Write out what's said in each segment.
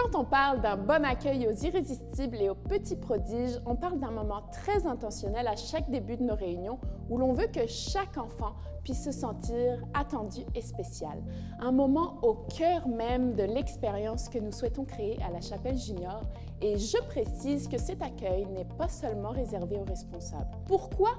Quand on parle d'un bon accueil aux irrésistibles et aux petits prodiges, on parle d'un moment très intentionnel à chaque début de nos réunions où l'on veut que chaque enfant puisse se sentir attendu et spécial. Un moment au cœur même de l'expérience que nous souhaitons créer à la Chapelle Junior, et je précise que cet accueil n'est pas seulement réservé aux responsables. Pourquoi?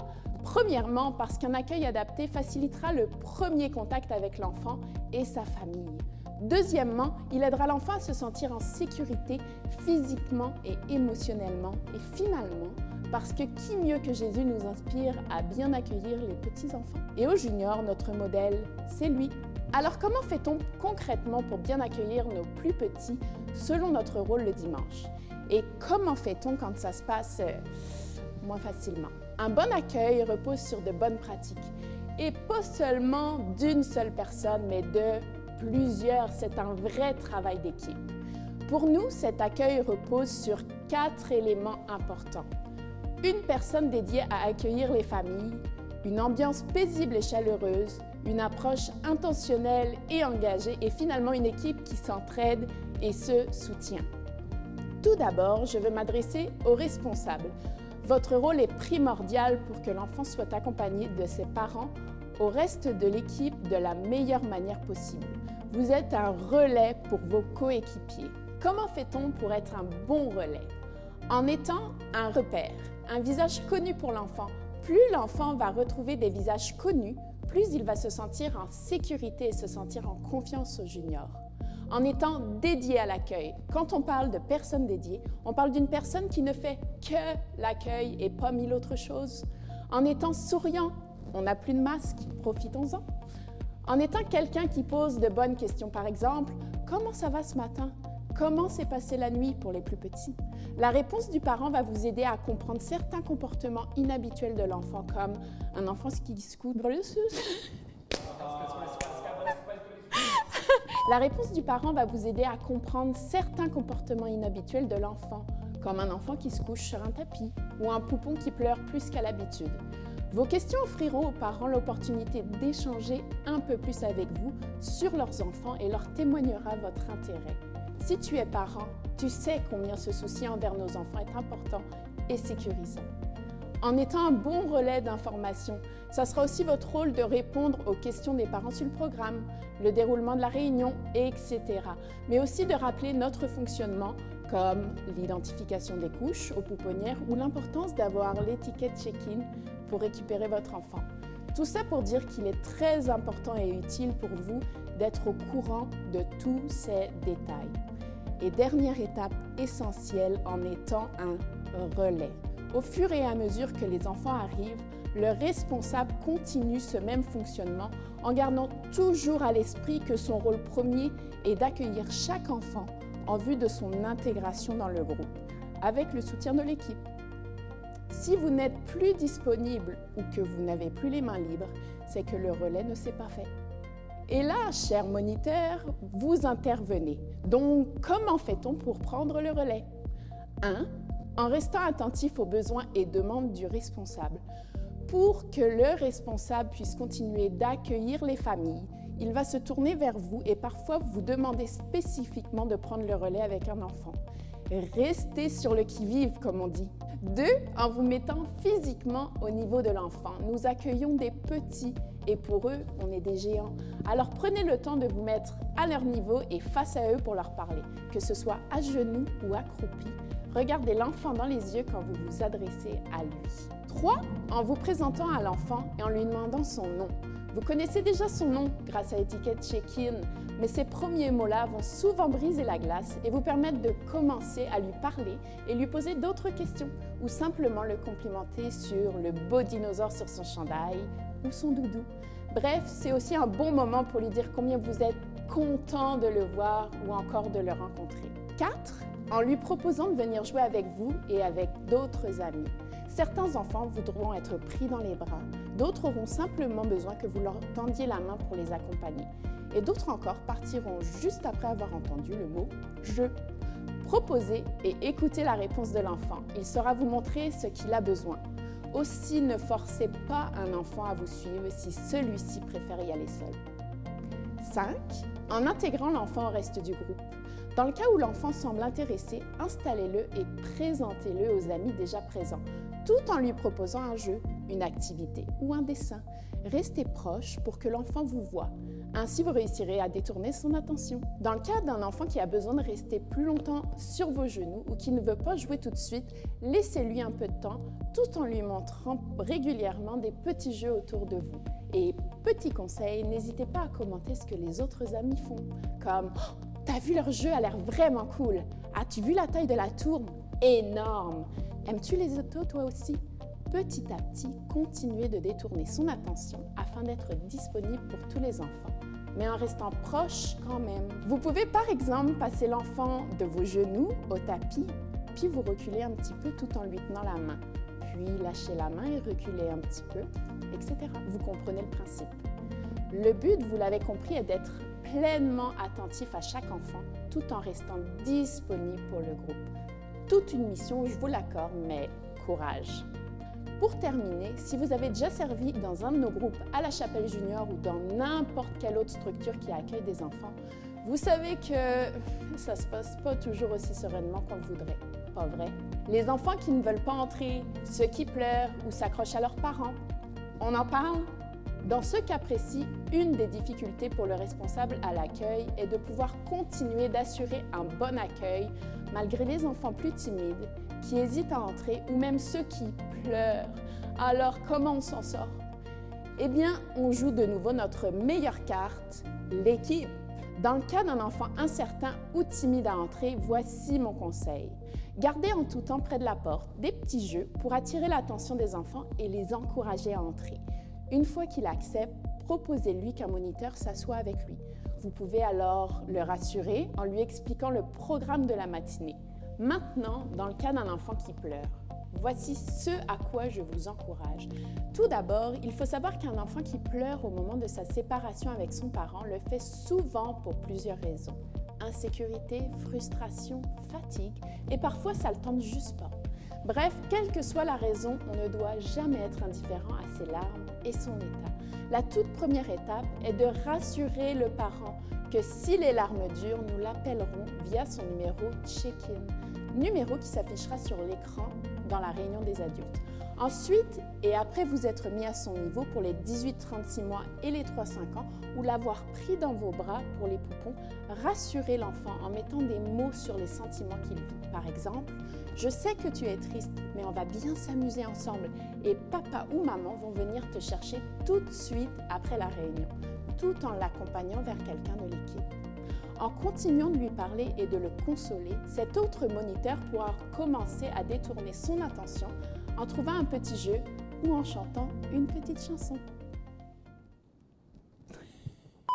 Premièrement, parce qu'un accueil adapté facilitera le premier contact avec l'enfant et sa famille. Deuxièmement, il aidera l'enfant à se sentir en sécurité physiquement et émotionnellement. Et finalement, parce que qui mieux que Jésus nous inspire à bien accueillir les petits-enfants? Et au Junior, notre modèle, c'est lui. Alors comment fait-on concrètement pour bien accueillir nos plus petits selon notre rôle le dimanche? Et comment fait-on quand ça se passe moins facilement? Un bon accueil repose sur de bonnes pratiques. Et pas seulement d'une seule personne, mais de plusieurs. C'est un vrai travail d'équipe. Pour nous, cet accueil repose sur 4 éléments importants. Une personne dédiée à accueillir les familles, une ambiance paisible et chaleureuse, une approche intentionnelle et engagée, et finalement une équipe qui s'entraide et se soutient. Tout d'abord, je veux m'adresser aux responsables. Votre rôle est primordial pour que l'enfant soit accompagné de ses parents au reste de l'équipe de la meilleure manière possible. Vous êtes un relais pour vos coéquipiers. Comment fait-on pour être un bon relais? En étant un repère, un visage connu pour l'enfant. Plus l'enfant va retrouver des visages connus, plus il va se sentir en sécurité et se sentir en confiance au Junior. En étant dédié à l'accueil. Quand on parle de personne dédiée, on parle d'une personne qui ne fait que l'accueil et pas mille autres choses. En étant souriant, on n'a plus de masque, profitons-en. En étant quelqu'un qui pose de bonnes questions, par exemple, « Comment ça va ce matin? Comment s'est passée la nuit pour les plus petits? » La réponse du parent va vous aider à comprendre certains comportements inhabituels de l'enfant, comme un enfant qui se couche. La réponse du parent va vous aider à comprendre certains comportements inhabituels de l'enfant, comme un enfant qui se couche sur un tapis ou un poupon qui pleure plus qu'à l'habitude. Vos questions offriront aux parents l'opportunité d'échanger un peu plus avec vous sur leurs enfants et leur témoignera votre intérêt. Si tu es parent, tu sais combien ce souci envers nos enfants est important et sécurisant. En étant un bon relais d'information, ça sera aussi votre rôle de répondre aux questions des parents sur le programme, le déroulement de la réunion, etc. Mais aussi de rappeler notre fonctionnement comme l'identification des couches aux pouponnières ou l'importance d'avoir l'étiquette check-in pour récupérer votre enfant. Tout ça pour dire qu'il est très important et utile pour vous d'être au courant de tous ces détails. Et dernière étape essentielle en étant un relais. Au fur et à mesure que les enfants arrivent, le responsable continue ce même fonctionnement en gardant toujours à l'esprit que son rôle premier est d'accueillir chaque enfant en vue de son intégration dans le groupe, avec le soutien de l'équipe. Si vous n'êtes plus disponible ou que vous n'avez plus les mains libres, c'est que le relais ne s'est pas fait. Et là, chers moniteurs, vous intervenez. Donc, comment fait-on pour prendre le relais? 1. En restant attentif aux besoins et demandes du responsable. Pour que le responsable puisse continuer d'accueillir les familles, il va se tourner vers vous et parfois vous demander spécifiquement de prendre le relais avec un enfant. Restez sur le qui-vive, comme on dit. 2. En vous mettant physiquement au niveau de l'enfant. Nous accueillons des petits et pour eux, on est des géants. Alors prenez le temps de vous mettre à leur niveau et face à eux pour leur parler, que ce soit à genoux ou accroupi. Regardez l'enfant dans les yeux quand vous vous adressez à lui. 3. En vous présentant à l'enfant et en lui demandant son nom. Vous connaissez déjà son nom grâce à l'étiquette check-in, mais ces premiers mots-là vont souvent briser la glace et vous permettre de commencer à lui parler et lui poser d'autres questions ou simplement le complimenter sur le beau dinosaure sur son chandail ou son doudou. Bref, c'est aussi un bon moment pour lui dire combien vous êtes content de le voir ou encore de le rencontrer. 4. En lui proposant de venir jouer avec vous et avec d'autres amis. Certains enfants voudront être pris dans les bras, d'autres auront simplement besoin que vous leur tendiez la main pour les accompagner. Et d'autres encore partiront juste après avoir entendu le mot « je ». Proposez et écoutez la réponse de l'enfant. Il saura vous montrer ce qu'il a besoin. Aussi, ne forcez pas un enfant à vous suivre si celui-ci préfère y aller seul. 5. En intégrant l'enfant au reste du groupe. Dans le cas où l'enfant semble intéressé, installez-le et présentez-le aux amis déjà présents, tout en lui proposant un jeu, une activité ou un dessin. Restez proche pour que l'enfant vous voie. Ainsi, vous réussirez à détourner son attention. Dans le cas d'un enfant qui a besoin de rester plus longtemps sur vos genoux ou qui ne veut pas jouer tout de suite, laissez-lui un peu de temps tout en lui montrant régulièrement des petits jeux autour de vous. Et petit conseil, n'hésitez pas à commenter ce que les autres amis font, comme oh, « T'as vu leur jeu a l'air vraiment cool. As-tu vu la taille de la tour? Énorme. Aimes-tu les autos toi aussi ?» Petit à petit, continuez de détourner son attention afin d'être disponible pour tous les enfants, mais en restant proche quand même. Vous pouvez par exemple passer l'enfant de vos genoux au tapis, puis vous reculez un petit peu tout en lui tenant la main, puis lâchez la main et reculez un petit peu, etc. Vous comprenez le principe. Le but, vous l'avez compris, est d'être pleinement attentif à chaque enfant tout en restant disponible pour le groupe. Toute une mission, je vous l'accorde, mais courage! Pour terminer, si vous avez déjà servi dans un de nos groupes à la Chapelle Junior ou dans n'importe quelle autre structure qui accueille des enfants, vous savez que ça ne se passe pas toujours aussi sereinement qu'on le voudrait, pas vrai? Les enfants qui ne veulent pas entrer, ceux qui pleurent ou s'accrochent à leurs parents, on en parle? Dans ce cas précis, une des difficultés pour le responsable à l'accueil est de pouvoir continuer d'assurer un bon accueil malgré les enfants plus timides qui hésitent à entrer ou même ceux qui pleurent. Alors, comment on s'en sort? Eh bien, on joue de nouveau notre meilleure carte, l'équipe. Dans le cas d'un enfant incertain ou timide à entrer, voici mon conseil. Gardez en tout temps près de la porte des petits jeux pour attirer l'attention des enfants et les encourager à entrer. Une fois qu'il accepte, proposez-lui qu'un moniteur s'assoie avec lui. Vous pouvez alors le rassurer en lui expliquant le programme de la matinée. Maintenant, dans le cas d'un enfant qui pleure, voici ce à quoi je vous encourage. Tout d'abord, il faut savoir qu'un enfant qui pleure au moment de sa séparation avec son parent le fait souvent pour plusieurs raisons. Insécurité, frustration, fatigue et parfois ça le tente juste pas. Bref, quelle que soit la raison, on ne doit jamais être indifférent à ses larmes et son état. La toute première étape est de rassurer le parent que si les larmes durent, nous l'appellerons via son numéro check-in, numéro qui s'affichera sur l'écran dans la réunion des adultes. Ensuite, et après vous être mis à son niveau pour les 18-36 mois et les 3-5 ans, ou l'avoir pris dans vos bras pour les poupons, rassurez l'enfant en mettant des mots sur les sentiments qu'il vit. Par exemple, « Je sais que tu es triste, mais on va bien s'amuser ensemble et papa ou maman vont venir te chercher tout de suite après la réunion », tout en l'accompagnant vers quelqu'un de l'équipe. En continuant de lui parler et de le consoler, cet autre moniteur pourra commencer à détourner son attention en trouvant un petit jeu ou en chantant une petite chanson.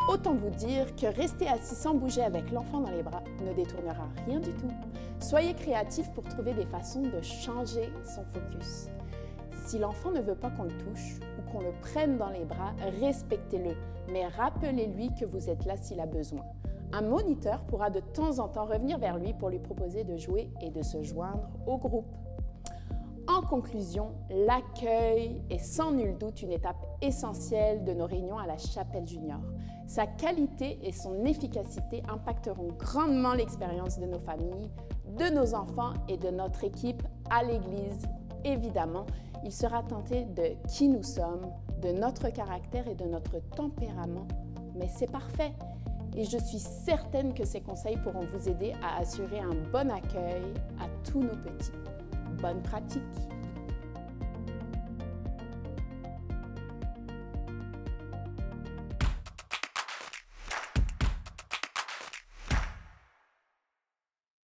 Autant vous dire que rester assis sans bouger avec l'enfant dans les bras ne détournera rien du tout. Soyez créatifs pour trouver des façons de changer son focus. Si l'enfant ne veut pas qu'on le touche ou qu'on le prenne dans les bras, respectez-le, mais rappelez-lui que vous êtes là s'il a besoin. Un moniteur pourra de temps en temps revenir vers lui pour lui proposer de jouer et de se joindre au groupe. En conclusion, l'accueil est sans nul doute une étape essentielle de nos réunions à la Chapelle Junior. Sa qualité et son efficacité impacteront grandement l'expérience de nos familles, de nos enfants et de notre équipe à l'Église. Évidemment, il sera tenté de qui nous sommes, de notre caractère et de notre tempérament. Mais c'est parfait! Et je suis certaine que ces conseils pourront vous aider à assurer un bon accueil à tous nos petits. Bonne pratique!